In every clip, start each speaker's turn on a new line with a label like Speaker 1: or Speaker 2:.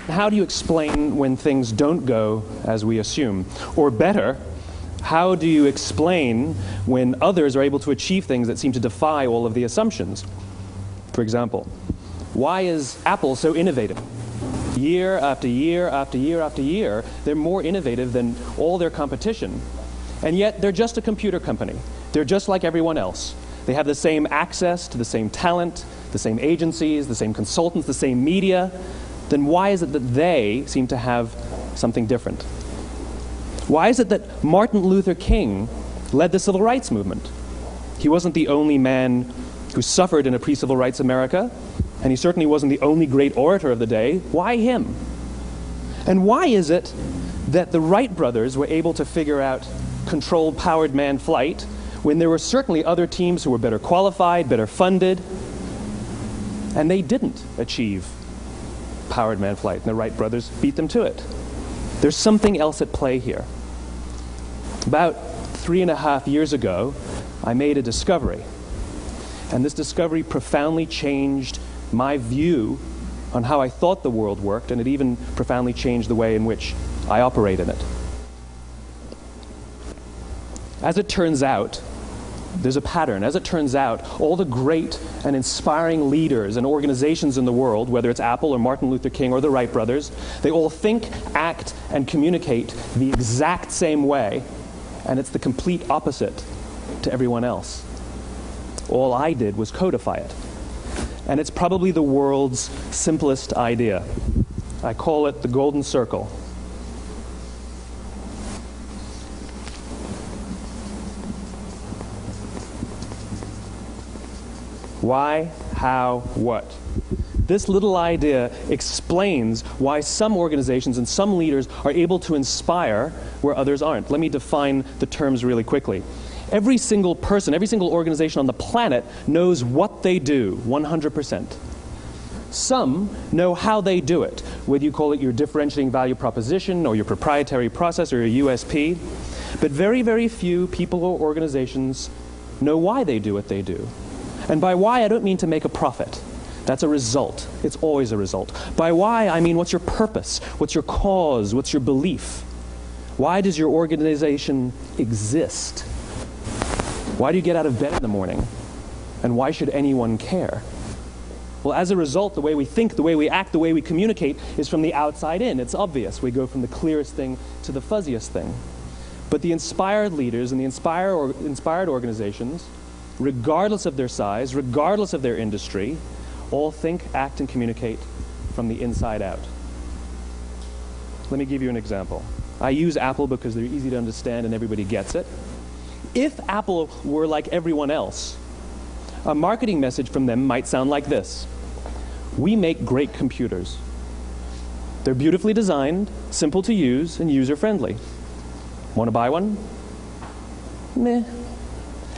Speaker 1: How do you explain when things don't go as we assume? Or better, how do you explain when others are able to achieve things that seem to defy all of the assumptions? For example, why is Apple so innovative? Year after year after year after year, they're more innovative than all their competition. And yet, they're just a computer company. They're just like everyone else. They have the same access to the same talent, the same agencies, the same consultants, the same media. Then why is it that they seem to have something different? Why is it that Martin Luther King led the civil rights movement? He wasn't the only man who suffered in a pre-civil rights America, and he certainly wasn't the only great orator of the day. Why him? And why is it that the Wright brothers were able to figure out controlled powered manned flight when there were certainly other teams who were better qualified, better funded, and they didn't achieve powered manned flight, and the Wright brothers beat them to it? There's something else at play here. About 3.5 years ago, I made a discovery, and this discovery profoundly changed my view on how I thought the world worked, and it even profoundly changed the way in which I operate in it. As it turns out, there's a pattern. As it turns out, all the great and inspiring leaders and organizations in the world, whether it's Apple or Martin Luther King or the Wright brothers, they all think, act, and communicate the exact same way, and it's the complete opposite to everyone else. All I did was codify it. And it's probably the world's simplest idea. I call it the golden circle. Why, how, what? This little idea explains why some organizations and some leaders are able to inspire where others aren't. Let me define the terms really quickly. Every single person, every single organization on the planet knows what they do, 100%. Some know how they do it, whether you call it your differentiating value proposition or your proprietary process or your USP. But very, very few people or organizations know why they do what they do. And by why, I don't mean to make a profit. That's a result. It's always a result. By why, I mean what's your purpose? What's your cause? What's your belief? Why does your organization exist? Why do you get out of bed in the morning? And why should anyone care? Well, as a result, the way we think, the way we act, the way we communicate is from the outside in. It's obvious. We go from the clearest thing to the fuzziest thing. But the inspired leaders and the inspired organizations, regardless of their size, regardless of their industry, all think, act, and communicate from the inside out. Let me give you an example. I use Apple because they're easy to understand and everybody gets it. If Apple were like everyone else, a marketing message from them might sound like this. We make great computers. They're beautifully designed, simple to use, and user-friendly. Want to buy one? Meh.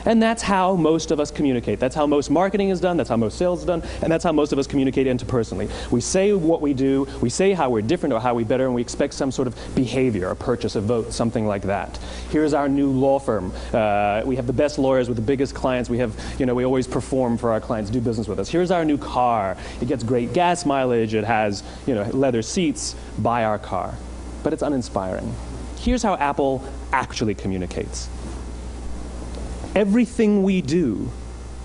Speaker 1: And that's how most of us communicate. That's how most marketing is done, that's how most sales is done, and that's how most of us communicate interpersonally. We say what we do, we say how we're different or how we're better, and we expect some sort of behavior, a purchase, a vote, something like that. Here's our new law firm. We have the best lawyers with the biggest clients. We have, we always perform for our clients, do business with us. Here's our new car. It gets great gas mileage. It has, leather seats. Buy our car. But it's uninspiring. Here's how Apple actually communicates. Everything we do,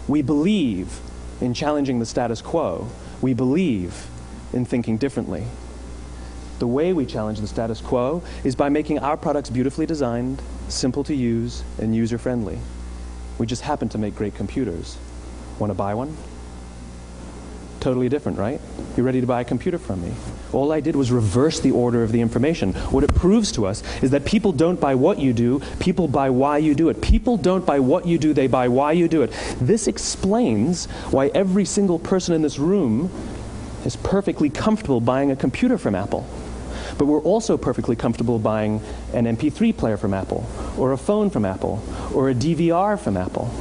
Speaker 1: we believe in challenging the status quo. We believe in thinking differently. The way we challenge the status quo is by making our products beautifully designed, simple to use, and user-friendly. We just happen to make great computers. Want to buy one? Totally different, right? You're ready to buy a computer from me. All I did was reverse the order of the information. What it proves to us is that people don't buy what you do, people buy why you do it. People don't buy what you do, they buy why you do it. This explains why every single person in this room is perfectly comfortable buying a computer from Apple. But we're also perfectly comfortable buying an MP3 player from Apple, or a phone from Apple, or a DVR from Apple.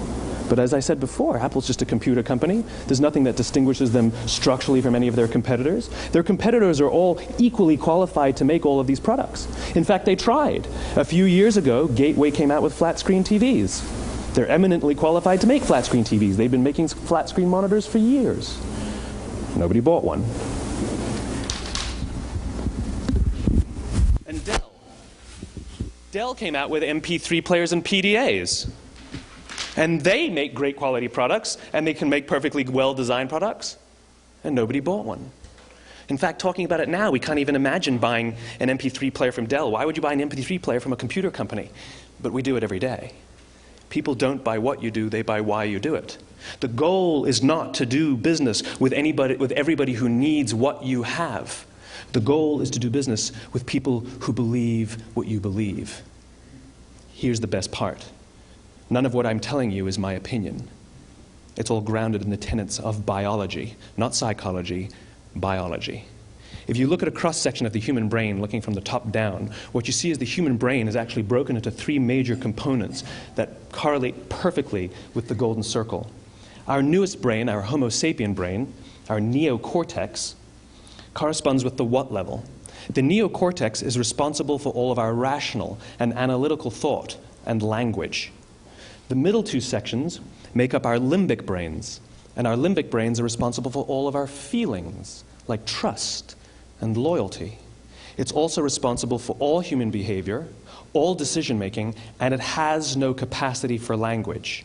Speaker 1: But as I said before, Apple's just a computer company. There's nothing that distinguishes them structurally from any of their competitors. Their competitors are all equally qualified to make all of these products. In fact, they tried. A few years ago, Gateway came out with flat screen TVs. They're eminently qualified to make flat screen TVs. They've been making flat screen monitors for years. Nobody bought one. And Dell came out with MP3 players and PDAs. And they make great quality products, and they can make perfectly well-designed products, and nobody bought one. In fact, talking about it now, we can't even imagine buying an MP3 player from Dell. Why would you buy an MP3 player from a computer company? But we do it every day. People don't buy what you do, they buy why you do it. The goal is not to do business with everybody who needs what you have. The goal is to do business with people who believe what you believe. Here's the best part. None of what I'm telling you is my opinion. It's all grounded in the tenets of biology, not psychology, biology. If you look at a cross-section of the human brain, looking from the top down, what you see is the human brain is actually broken into three major components that correlate perfectly with the golden circle. Our newest brain, our Homo sapien brain, our neocortex, corresponds with the what level. The neocortex is responsible for all of our rational and analytical thought and language. The middle two sections make up our limbic brains, and our limbic brains are responsible for all of our feelings, like trust and loyalty. It's also responsible for all human behavior, all decision-making, and it has no capacity for language.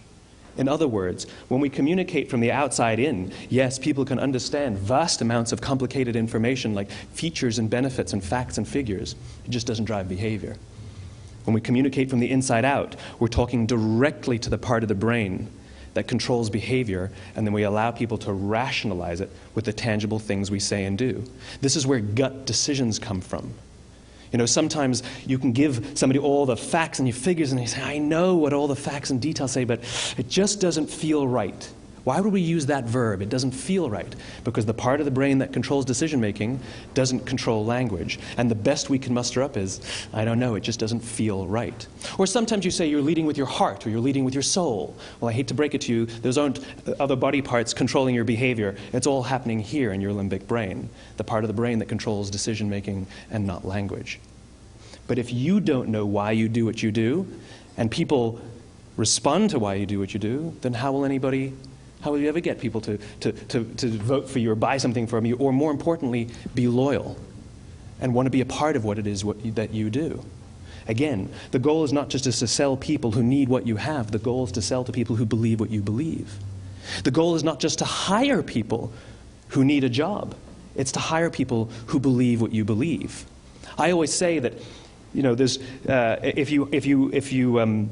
Speaker 1: In other words, when we communicate from the outside in, yes, people can understand vast amounts of complicated information like features and benefits and facts and figures. It just doesn't drive behavior. When we communicate from the inside out, we're talking directly to the part of the brain that controls behavior, and then we allow people to rationalize it with the tangible things we say and do. This is where gut decisions come from. You know, sometimes you can give somebody all the facts and your figures, and they say, I know what all the facts and details say, but it just doesn't feel right. Why would we use that verb? It doesn't feel right. Because the part of the brain that controls decision-making doesn't control language. And the best we can muster up is, I don't know, it just doesn't feel right. Or sometimes you say you're leading with your heart or you're leading with your soul. Well, I hate to break it to you, those aren't other body parts controlling your behavior. It's all happening here in your limbic brain, the part of the brain that controls decision-making and not language. But if you don't know why you do what you do, and people respond to why you do what you do, then how will you ever get people to vote for you or buy something from you, or more importantly, be loyal and want to be a part of what it is that you do? Again, the goal is not just to sell people who need what you have. The goal is to sell to people who believe what you believe. The goal is not just to hire people who need a job. It's to hire people who believe what you believe. I always say that, you know, there's if you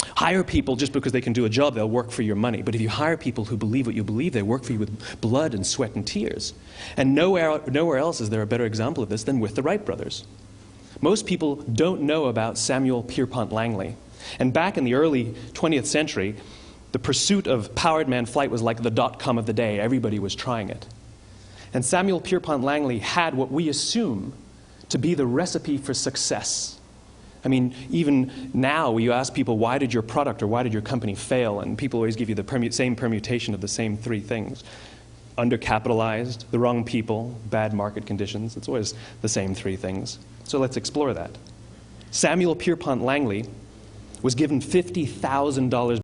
Speaker 1: hire people just because they can do a job, they'll work for your money. But if you hire people who believe what you believe, they work for you with blood and sweat and tears. And nowhere else is there a better example of this than with the Wright brothers. Most people don't know about Samuel Pierpont Langley. And back in the early 20th century, the pursuit of powered man flight was like the dot-com of the day. Everybody was trying it. And Samuel Pierpont Langley had what we assume to be the recipe for success. I mean, even now, you ask people, why did your product or why did your company fail? And people always give you the same permutation of the same three things. Undercapitalized, the wrong people, bad market conditions. It's always the same three things. So let's explore that. Samuel Pierpont Langley was given $50,000